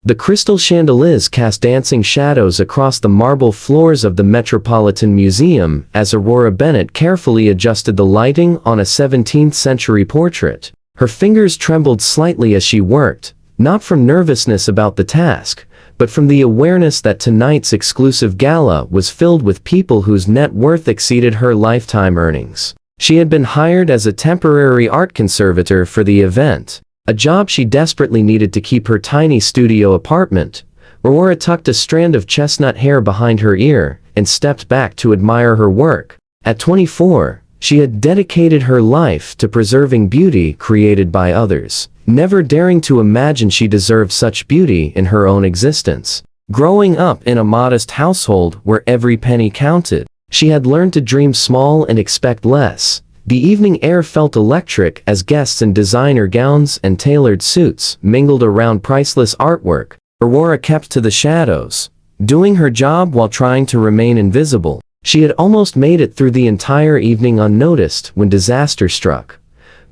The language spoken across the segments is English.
The crystal chandeliers cast dancing shadows across the marble floors of the Metropolitan Museum as Aurora Bennett carefully adjusted the lighting on a 17th-century portrait. Her fingers trembled slightly as she worked, not from nervousness about the task, but from the awareness that tonight's exclusive gala was filled with people whose net worth exceeded her lifetime earnings. She had been hired as a temporary art conservator for the event, a job she desperately needed to keep her tiny studio apartment. Aurora tucked a strand of chestnut hair behind her ear and stepped back to admire her work. At 24, she had dedicated her life to preserving beauty created by others, never daring to imagine she deserved such beauty in her own existence. Growing up in a modest household where every penny counted, she had learned to dream small and expect less. The evening air felt electric as guests in designer gowns and tailored suits mingled around priceless artwork. Aurora kept to the shadows, doing her job while trying to remain invisible. She had almost made it through the entire evening unnoticed when disaster struck.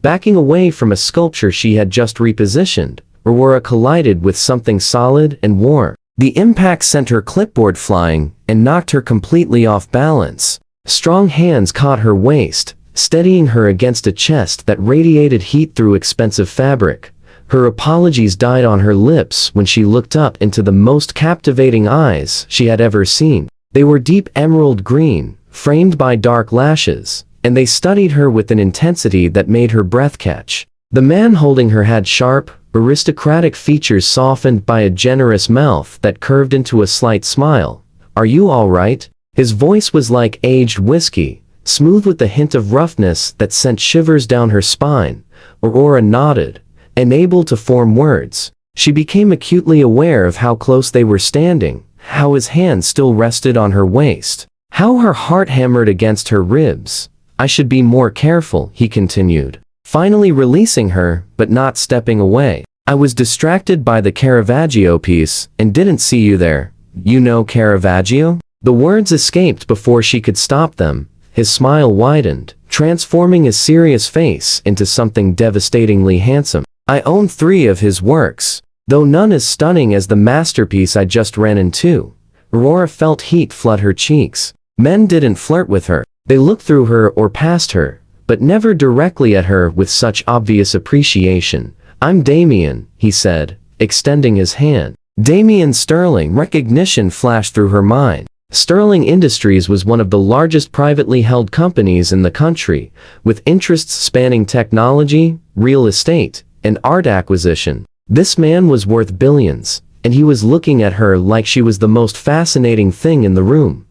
Backing away from a sculpture she had just repositioned, Aurora collided with something solid and warm. The impact sent her clipboard flying and knocked her completely off balance. Strong hands caught her waist, steadying her against a chest that radiated heat through expensive fabric. Her apologies died on her lips when she looked up into the most captivating eyes she had ever seen. They were deep emerald green, framed by dark lashes, and they studied her with an intensity that made her breath catch. The man holding her had sharp, aristocratic features softened by a generous mouth that curved into a slight smile. "Are you all right?" His voice was like aged whiskey, smooth with a hint of roughness that sent shivers down her spine. Aurora nodded, unable to form words. She became acutely aware of how close they were standing, how his hand still rested on her waist, how her heart hammered against her ribs. "I should be more careful," he continued, finally releasing her, but not stepping away. "I was distracted by the Caravaggio piece and didn't see you there." "You know Caravaggio?" The words escaped before she could stop them. His smile widened, transforming his serious face into something devastatingly handsome. "I own 3 of his works, though none as stunning as the masterpiece I just ran into." Aurora felt heat flood her cheeks. Men didn't flirt with her. They looked through her or past her, but never directly at her with such obvious appreciation. "I'm Damien," he said, extending his hand. Damien Sterling. Recognition flashed through her mind. Sterling Industries was one of the largest privately held companies in the country, with interests spanning technology, real estate, and art acquisition. This man was worth billions, and he was looking at her like she was the most fascinating thing in the room.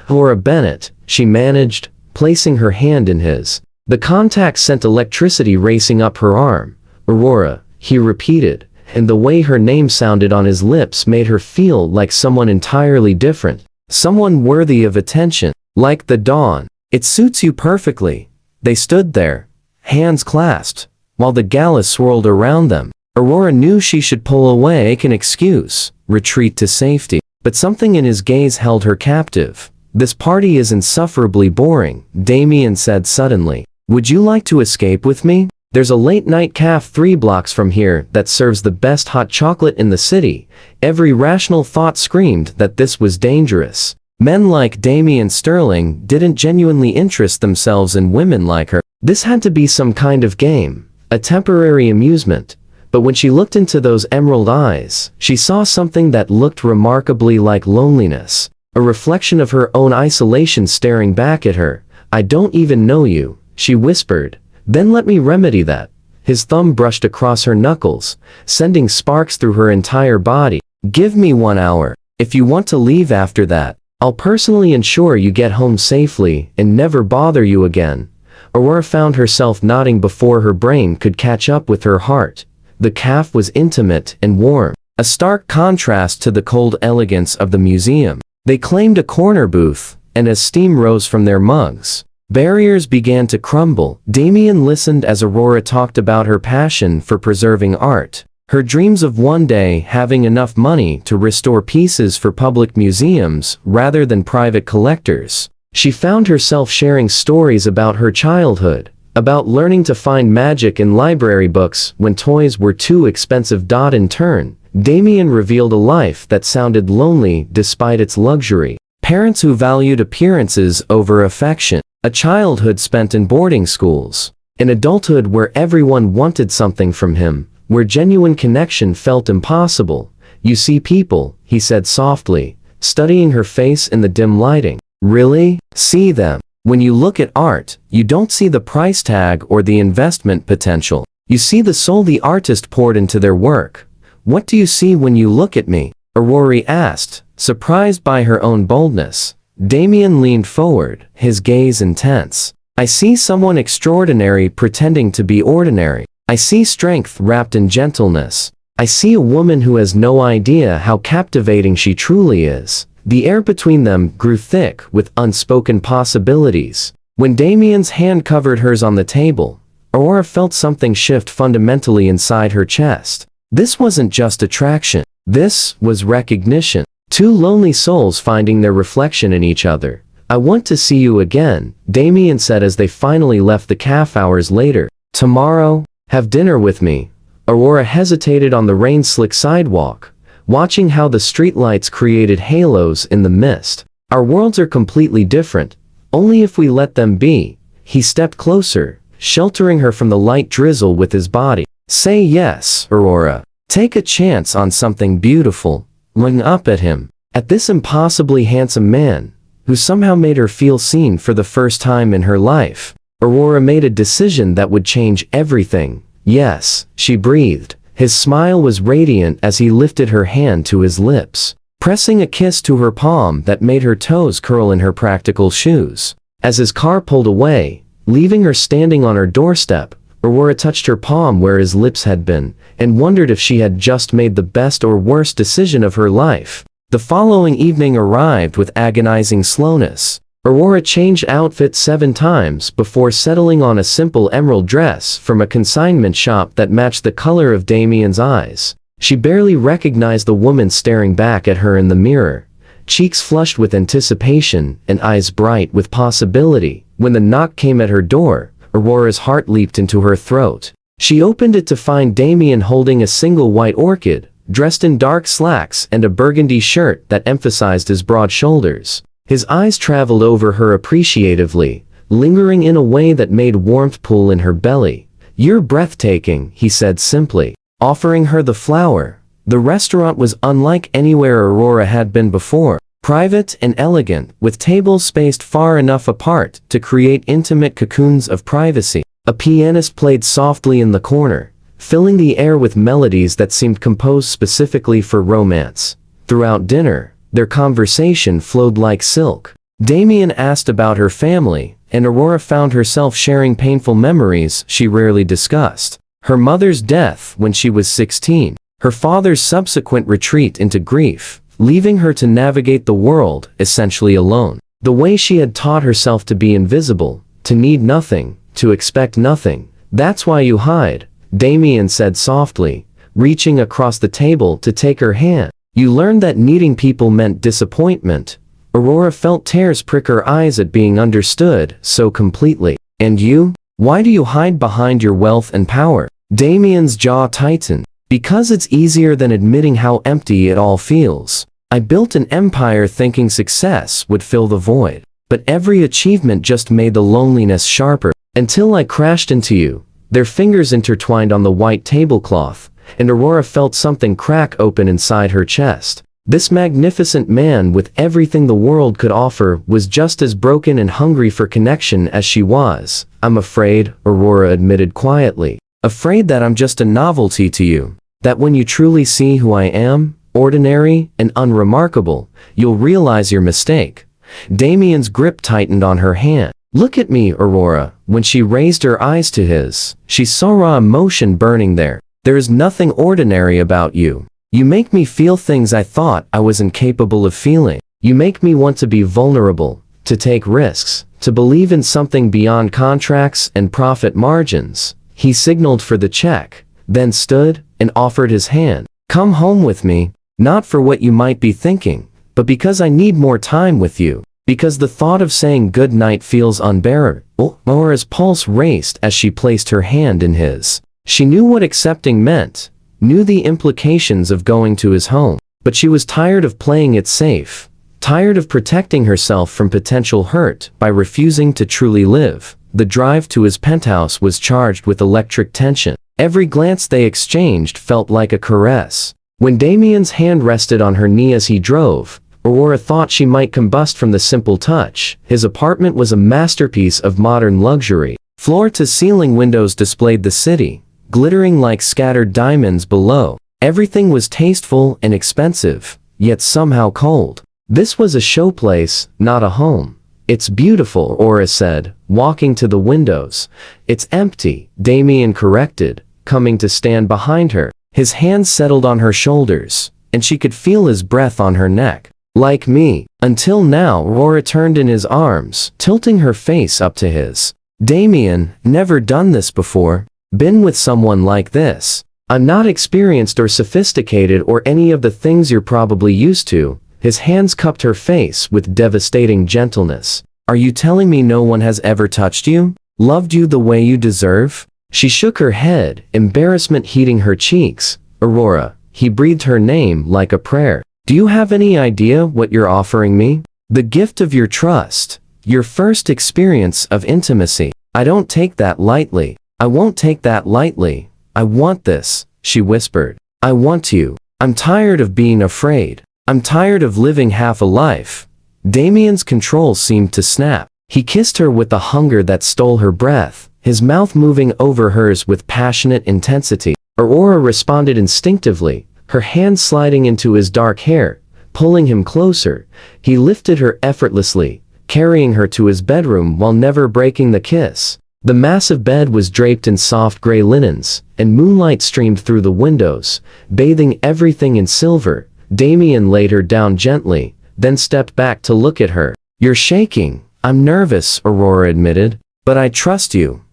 "Aurora Bennett," she managed, placing her hand in his. The contact sent electricity racing up her arm. "Aurora," he repeated, and the way her name sounded on his lips made her feel like someone entirely different. Someone worthy of attention, like the dawn. "It suits you perfectly." They stood there, hands clasped, while the gala swirled around them. Aurora knew she should pull away, make an excuse, retreat to safety. But something in his gaze held her captive. "This party is insufferably boring," Damien said suddenly. "Would you like to escape with me? There's a late-night cafe 3 blocks from here that serves the best hot chocolate in the city." Every rational thought screamed that this was dangerous. Men like Damien Sterling didn't genuinely interest themselves in women like her. This had to be some kind of game, a temporary amusement. But when she looked into those emerald eyes, she saw something that looked remarkably like loneliness, a reflection of her own isolation staring back at her. "I don't even know you," she whispered. "Then let me remedy that." His thumb brushed across her knuckles, sending sparks through her entire body. "Give me 1 hour. If you want to leave after that, I'll personally ensure you get home safely and never bother you again." Aurora found herself nodding before her brain could catch up with her heart. The cafe was intimate and warm, a stark contrast to the cold elegance of the museum. They claimed a corner booth, and as steam rose from their mugs, barriers began to crumble. Damien listened as Aurora talked about her passion for preserving art, her dreams of one day having enough money to restore pieces for public museums rather than private collectors. She found herself sharing stories about her childhood, about learning to find magic in library books when toys were too expensive. In turn, Damien revealed a life that sounded lonely despite its luxury. Parents who valued appearances over affection. A childhood spent in boarding schools. An adulthood where everyone wanted something from him, where genuine connection felt impossible. You see people, he said softly, studying her face in the dim lighting. Really? See them. When you look at art, you don't see the price tag or the investment potential. You see the soul the artist poured into their work. What do you see when you look at me? Aurora asked, surprised by her own boldness. Damien leaned forward, his gaze intense. I see someone extraordinary pretending to be ordinary. I see strength wrapped in gentleness. I see a woman who has no idea how captivating she truly is. The air between them grew thick with unspoken possibilities. When Damien's hand covered hers on the table, Aurora felt something shift fundamentally inside her chest. This wasn't just attraction. This was recognition. Two lonely souls finding their reflection in each other. I want to see you again, Damien said as they finally left the cafe hours later. Tomorrow? Have dinner with me. Aurora hesitated on the rain-slick sidewalk, watching how the streetlights created halos in the mist. Our worlds are completely different, only if we let them be. He stepped closer, sheltering her from the light drizzle with his body. Say yes, Aurora. Take a chance on something beautiful. Looking up at him, at this impossibly handsome man, who somehow made her feel seen for the first time in her life. Aurora made a decision that would change everything. Yes, she breathed. His smile was radiant as he lifted her hand to his lips, pressing a kiss to her palm that made her toes curl in her practical shoes. As his car pulled away, leaving her standing on her doorstep, Aurora touched her palm where his lips had been, and wondered if she had just made the best or worst decision of her life. The following evening arrived with agonizing slowness. Aurora changed outfits 7 times before settling on a simple emerald dress from a consignment shop that matched the color of Damien's eyes. She barely recognized the woman staring back at her in the mirror, cheeks flushed with anticipation and eyes bright with possibility. When the knock came at her door, Aurora's heart leaped into her throat. She opened it to find Damien holding a single white orchid, dressed in dark slacks and a burgundy shirt that emphasized his broad shoulders. His eyes traveled over her appreciatively, lingering in a way that made warmth pool in her belly. You're breathtaking, he said simply, offering her the flower. The restaurant was unlike anywhere Aurora had been before. Private and elegant, with tables spaced far enough apart to create intimate cocoons of privacy. A pianist played softly in the corner, filling the air with melodies that seemed composed specifically for romance. Throughout dinner, their conversation flowed like silk. Damien asked about her family, and Aurora found herself sharing painful memories she rarely discussed. Her mother's death when she was 16, her father's subsequent retreat into grief, leaving her to navigate the world essentially alone. The way she had taught herself to be invisible, to need nothing, to expect nothing. That's why you hide, Damien said softly, reaching across the table to take her hand. You learned that needing people meant disappointment. Aurora felt tears prick her eyes at being understood so completely. And you? Why do you hide behind your wealth and power? Damien's jaw tightened. Because it's easier than admitting how empty it all feels. I built an empire thinking success would fill the void. But every achievement just made the loneliness sharper. Until I crashed into you. Their fingers intertwined on the white tablecloth, and Aurora felt something crack open inside her chest. This magnificent man with everything the world could offer was just as broken and hungry for connection as she was. I'm afraid, Aurora admitted quietly. Afraid that I'm just a novelty to you. That when you truly see who I am, ordinary and unremarkable, you'll realize your mistake. Damien's grip tightened on her hand. Look at me, Aurora. When she raised her eyes to his, she saw raw emotion burning there. There is nothing ordinary about you. You make me feel things I thought I was incapable of feeling. You make me want to be vulnerable, to take risks, to believe in something beyond contracts and profit margins. He signaled for the check, then stood and offered his hand. Come home with me, not for what you might be thinking, but because I need more time with you. Because the thought of saying good night feels unbearable. Aurora's pulse raced as she placed her hand in his. She knew what accepting meant, knew the implications of going to his home. But she was tired of playing it safe, tired of protecting herself from potential hurt by refusing to truly live. The drive to his penthouse was charged with electric tension. Every glance they exchanged felt like a caress. When Damien's hand rested on her knee as he drove, Aurora thought she might combust from the simple touch. His apartment was a masterpiece of modern luxury. Floor-to-ceiling windows displayed the city, glittering like scattered diamonds below. Everything was tasteful and expensive, yet somehow cold. This was a showplace, not a home. It's beautiful, Aurora said, walking to the windows. It's empty, Damien corrected, coming to stand behind her. His hands settled on her shoulders, and she could feel his breath on her neck. Like me. Until now, Aurora turned in his arms, tilting her face up to his. Damien, never done this before. Been with someone like this. I'm not experienced or sophisticated or any of the things you're probably used to. His hands cupped her face with devastating gentleness. Are you telling me no one has ever touched you? Loved you the way you deserve? She shook her head, embarrassment heating her cheeks. Aurora. He breathed her name like a prayer. Do you have any idea what you're offering me? The gift of your trust. Your first experience of intimacy. I don't take that lightly. I won't take that lightly. I want this, she whispered. I want you. I'm tired of being afraid. I'm tired of living half a life. Damien's control seemed to snap. He kissed her with a hunger that stole her breath, his mouth moving over hers with passionate intensity. Aurora responded instinctively, her hand sliding into his dark hair, pulling him closer. He lifted her effortlessly, carrying her to his bedroom while never breaking the kiss. The massive bed was draped in soft gray linens, and moonlight streamed through the windows, bathing everything in silver. Damien laid her down gently, then stepped back to look at her. You're shaking. I'm nervous, Aurora admitted. But I trust you.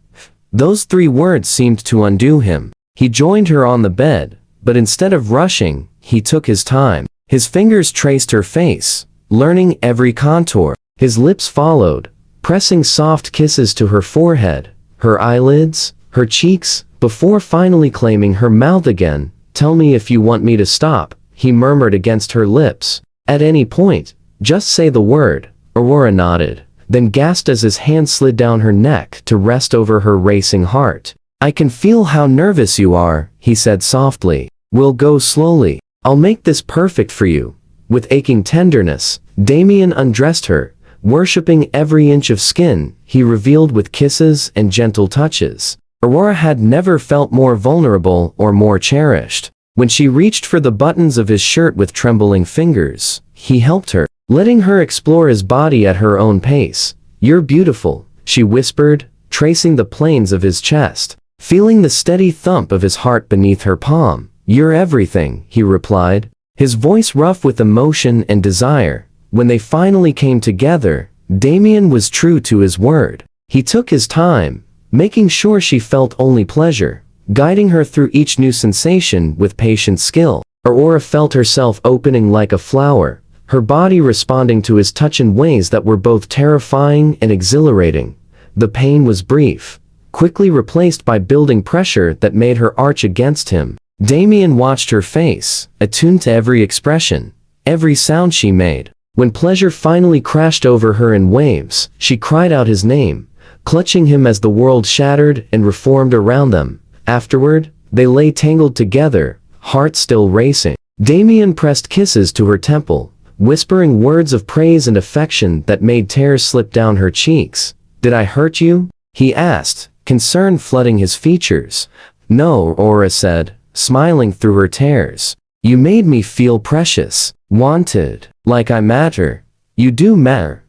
Those 3 words seemed to undo him. He joined her on the bed, but instead of rushing, he took his time. His fingers traced her face, learning every contour. His lips followed, pressing soft kisses to her forehead, her eyelids, her cheeks, before finally claiming her mouth again. Tell me if you want me to stop, he murmured against her lips. At any point, just say the word. Aurora nodded, then gasped as his hand slid down her neck to rest over her racing heart. I can feel how nervous you are, he said softly. We'll go slowly. I'll make this perfect for you. With aching tenderness, Damien undressed her, worshipping every inch of skin he revealed with kisses and gentle touches. Aurora had never felt more vulnerable or more cherished. When she reached for the buttons of his shirt with trembling fingers, he helped her, letting her explore his body at her own pace. You're beautiful, she whispered, tracing the planes of his chest, feeling the steady thump of his heart beneath her palm. You're everything, he replied, his voice rough with emotion and desire. When they finally came together, Damien was true to his word. He took his time, making sure she felt only pleasure, guiding her through each new sensation with patient skill. Aurora felt herself opening like a flower, her body responding to his touch in ways that were both terrifying and exhilarating. The pain was brief, quickly replaced by building pressure that made her arch against him. Damien watched her face, attuned to every expression, every sound she made. When pleasure finally crashed over her in waves, she cried out his name, clutching him as the world shattered and reformed around them. Afterward, they lay tangled together, hearts still racing. Damien pressed kisses to her temple, whispering words of praise and affection that made tears slip down her cheeks. Did I hurt you? He asked, concern flooding his features. No, Aurora said, smiling through her tears. You made me feel precious, wanted, like I matter. You do matter,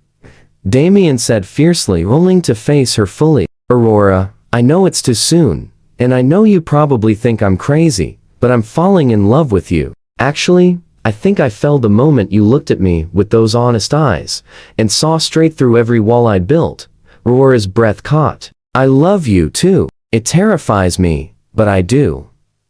Damien said fiercely, rolling to face her fully. Aurora, I know it's too soon, and I know you probably think I'm crazy, but I'm falling in love with you. Actually, I think I fell the moment you looked at me with those honest eyes, and saw straight through every wall I'd built. Aurora's breath caught. I love you too. It terrifies me, but I do.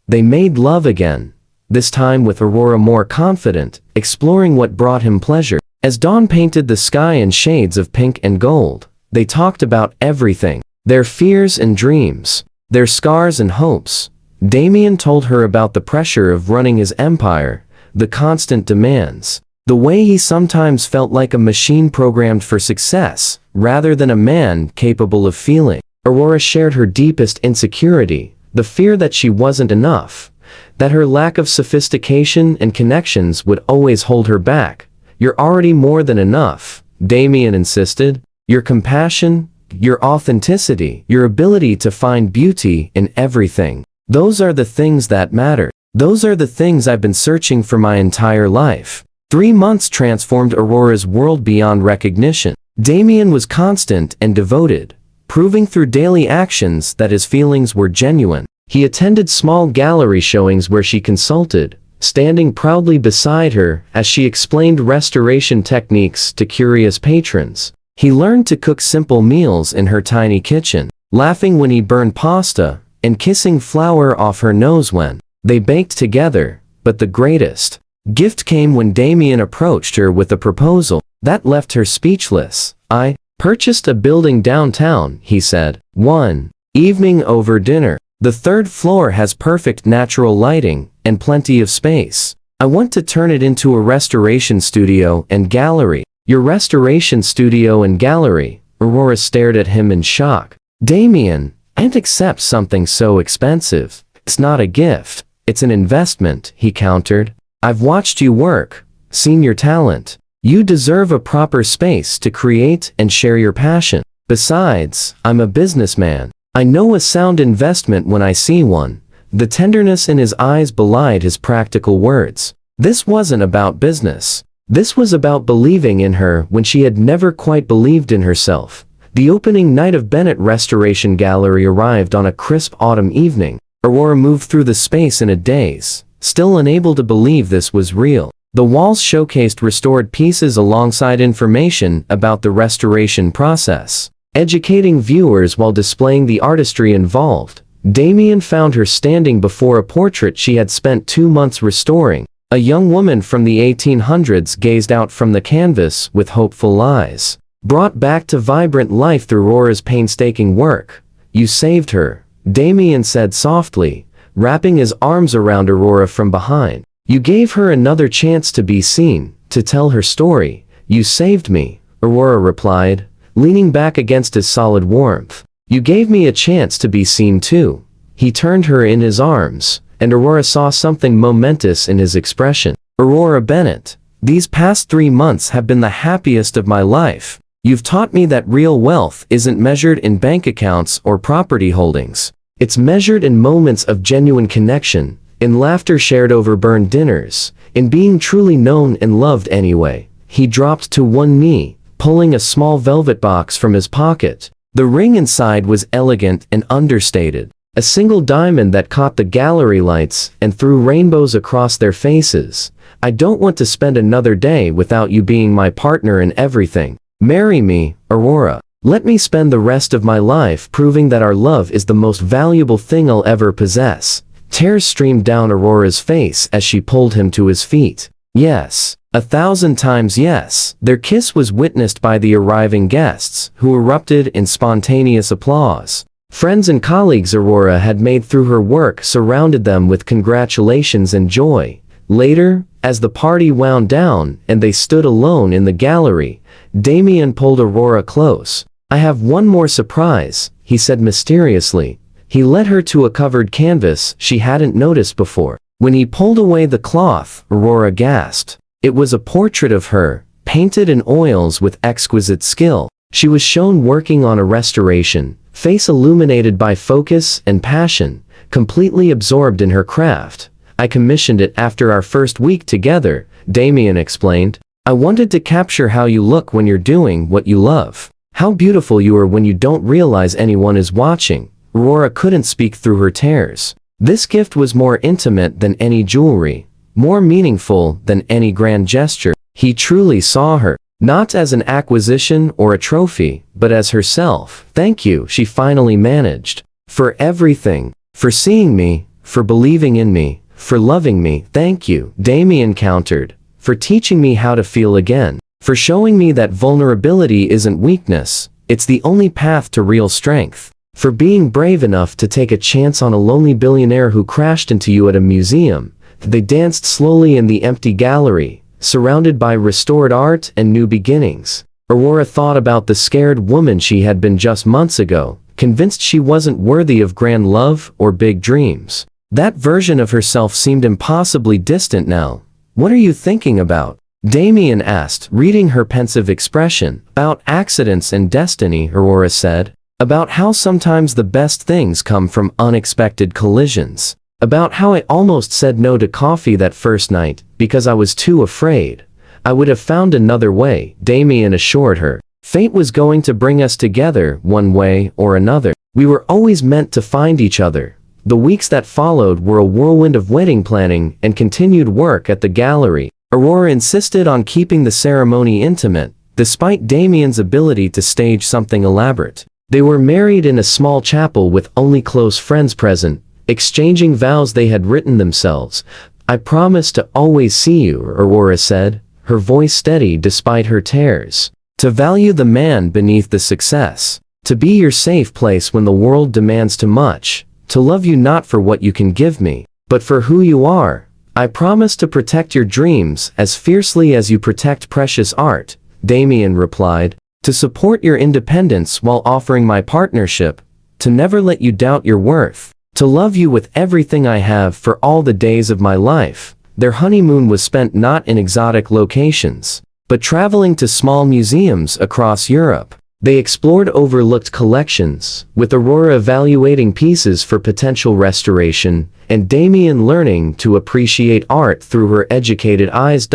They made love again, this time with Aurora more confident, exploring what brought him pleasure. As dawn painted the sky in shades of pink and gold, they talked about everything. Their fears and dreams, their scars and hopes, Damien told her about the pressure of running his empire, the constant demands, the way he sometimes felt like a machine programmed for success, rather than a man capable of feeling. Aurora shared her deepest insecurity, the fear that she wasn't enough, that her lack of sophistication and connections would always hold her back. "You're already more than enough," Damien insisted. "Your compassion, your authenticity, your ability to find beauty in everything. Those are the things that matter. Those are the things I've been searching for my entire life." 3 months transformed Aurora's world beyond recognition. Damien was constant and devoted, proving through daily actions that his feelings were genuine. He attended small gallery showings where she consulted, standing proudly beside her as she explained restoration techniques to curious patrons. He learned to cook simple meals in her tiny kitchen, laughing when he burned pasta, and kissing flour off her nose when they baked together. But the greatest gift came when Damien approached her with a proposal that left her speechless. "I purchased a building downtown," he said, "one evening over dinner. The 3rd floor has perfect natural lighting and plenty of space. I want to turn it into a restoration studio and gallery." "Your restoration studio and gallery?" Aurora stared at him in shock. "Damien, I can't accept something so expensive. It's not a gift, it's an investment," he countered. "I've watched you work, seen your talent. You deserve a proper space to create and share your passion. Besides, I'm a businessman. I know a sound investment when I see one." The tenderness in his eyes belied his practical words. This wasn't about business. This was about believing in her when she had never quite believed in herself. The opening night of Bennett Restoration Gallery arrived on a crisp autumn evening. Aurora moved through the space in a daze, still unable to believe this was real. The walls showcased restored pieces alongside information about the restoration process, educating viewers while displaying the artistry involved. Damien found her standing before a portrait she had spent 2 months restoring. A young woman from the 1800s gazed out from the canvas with hopeful eyes, brought back to vibrant life through Aurora's painstaking work. "You saved her," Damien said softly, wrapping his arms around Aurora from behind. "You gave her another chance to be seen, to tell her story. You saved me," Aurora replied, leaning back against his solid warmth. "You gave me a chance to be seen too." He turned her in his arms, and Aurora saw something momentous in his expression. "Aurora Bennett, these past 3 months have been the happiest of my life. You've taught me that real wealth isn't measured in bank accounts or property holdings. It's measured in moments of genuine connection, in laughter shared over burned dinners, in being truly known and loved anyway." He dropped to one knee, pulling a small velvet box from his pocket. The ring inside was elegant and understated, a single diamond that caught the gallery lights and threw rainbows across their faces. "I don't want to spend another day without you being my partner in everything. Marry me, Aurora. Let me spend the rest of my life proving that our love is the most valuable thing I'll ever possess." Tears streamed down Aurora's face as she pulled him to his feet. "Yes, 1,000 times yes." Their kiss was witnessed by the arriving guests, who erupted in spontaneous applause. Friends and colleagues Aurora had made through her work surrounded them with congratulations and joy. Later, as the party wound down and they stood alone in the gallery, Damien pulled Aurora close. "I have one more surprise," he said mysteriously. He led her to a covered canvas she hadn't noticed before. When he pulled away the cloth, Aurora gasped. It was a portrait of her, painted in oils with exquisite skill. She was shown working on a restoration, face illuminated by focus and passion, completely absorbed in her craft. "I commissioned it after our first week together," Damien explained. "I wanted to capture how you look when you're doing what you love. How beautiful you are when you don't realize anyone is watching." Aurora couldn't speak through her tears. This gift was more intimate than any jewelry, more meaningful than any grand gesture. He truly saw her, not as an acquisition or a trophy, but as herself. "Thank you," she finally managed. "For everything. For seeing me, for believing in me, for loving me." "Thank you," Damien countered. "For teaching me how to feel again. For showing me that vulnerability isn't weakness, it's the only path to real strength." for being brave enough to take a chance on a lonely billionaire who crashed into you at a museum. They danced slowly in the empty gallery, surrounded by restored art and new beginnings. Aurora thought about the scared woman she had been just months ago, convinced she wasn't worthy of grand love or big dreams. That version of herself seemed impossibly distant now. "What are you thinking about?" Damien asked, reading her pensive expression. "About accidents and destiny," Aurora said. "About how sometimes the best things come from unexpected collisions. About how I almost said no to coffee that first night, because I was too afraid. I would have found another way," Damien assured her. "Fate was going to bring us together one way or another. We were always meant to find each other." The weeks that followed were a whirlwind of wedding planning and continued work at the gallery. Aurora insisted on keeping the ceremony intimate, despite Damien's ability to stage something elaborate. They were married in a small chapel with only close friends present, exchanging vows they had written themselves. "I promise to always see you," Aurora said, her voice steady despite her tears. "To value the man beneath the success. To be your safe place when the world demands too much. To love you not for what you can give me, but for who you are. I promise to protect your dreams as fiercely as you protect precious art," Damien replied. "To support your independence while offering my partnership. To never let you doubt your worth. To love you with everything I have for all the days of my life." Their honeymoon was spent not in exotic locations, but traveling to small museums across Europe. They explored overlooked collections, with Aurora evaluating pieces for potential restoration, and Damien learning to appreciate art through her educated eyes.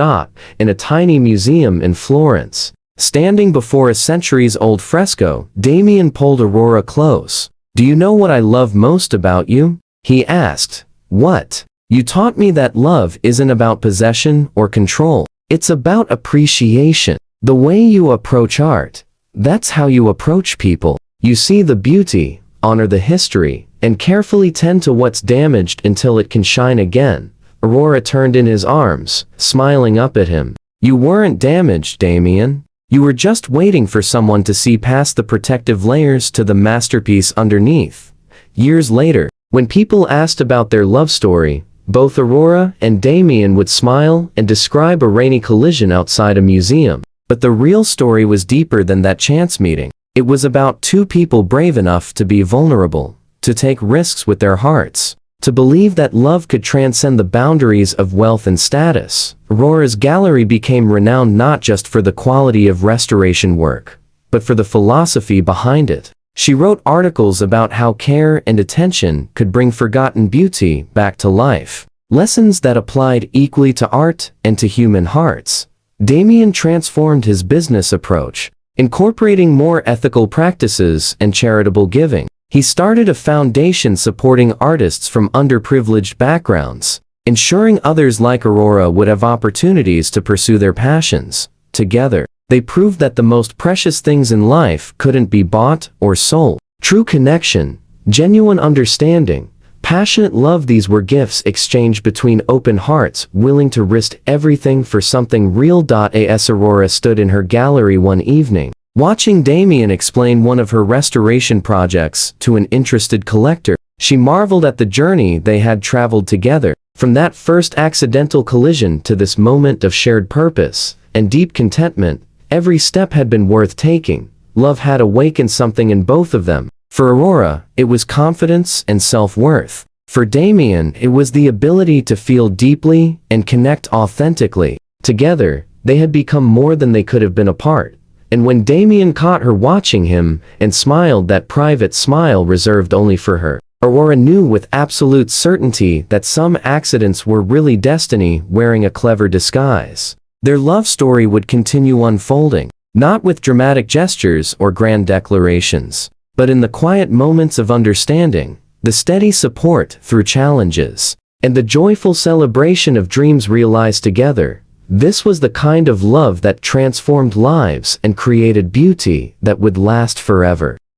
In a tiny museum in Florence, standing before a centuries-old fresco, Damien pulled Aurora close. "Do you know what I love most about you?" he asked. "What?" "You taught me that love isn't about possession or control. It's about appreciation. The way you approach art. That's how you approach people. You see the beauty, honor the history, and carefully tend to what's damaged until it can shine again." Aurora turned in his arms, smiling up at him. "You weren't damaged, Damien. You were just waiting for someone to see past the protective layers to the masterpiece underneath." Years later, when people asked about their love story, both Aurora and Damien would smile and describe a rainy collision outside a museum. But the real story was deeper than that chance meeting. It was about two people brave enough to be vulnerable, to take risks with their hearts, to believe that love could transcend the boundaries of wealth and status. Aurora's gallery became renowned not just for the quality of restoration work, but for the philosophy behind it. She wrote articles about how care and attention could bring forgotten beauty back to life, lessons that applied equally to art and to human hearts. Damien transformed his business approach, incorporating more ethical practices and charitable giving. He started a foundation supporting artists from underprivileged backgrounds, ensuring others like Aurora would have opportunities to pursue their passions. Together, they proved that the most precious things in life couldn't be bought or sold. True connection, genuine understanding, passionate love, these were gifts exchanged between open hearts willing to risk everything for something real. As Aurora stood in her gallery one evening, watching Damien explain one of her restoration projects to an interested collector, she marveled at the journey they had traveled together. From that first accidental collision to this moment of shared purpose and deep contentment, every step had been worth taking. Love had awakened something in both of them. For Aurora, it was confidence and self-worth. For Damien, it was the ability to feel deeply and connect authentically. Together, they had become more than they could have been apart. And when Damien caught her watching him and smiled that private smile reserved only for her, Aurora knew with absolute certainty that some accidents were really destiny wearing a clever disguise. Their love story would continue unfolding, not with dramatic gestures or grand declarations, but in the quiet moments of understanding, the steady support through challenges, and the joyful celebration of dreams realized together. This was the kind of love that transformed lives and created beauty that would last forever.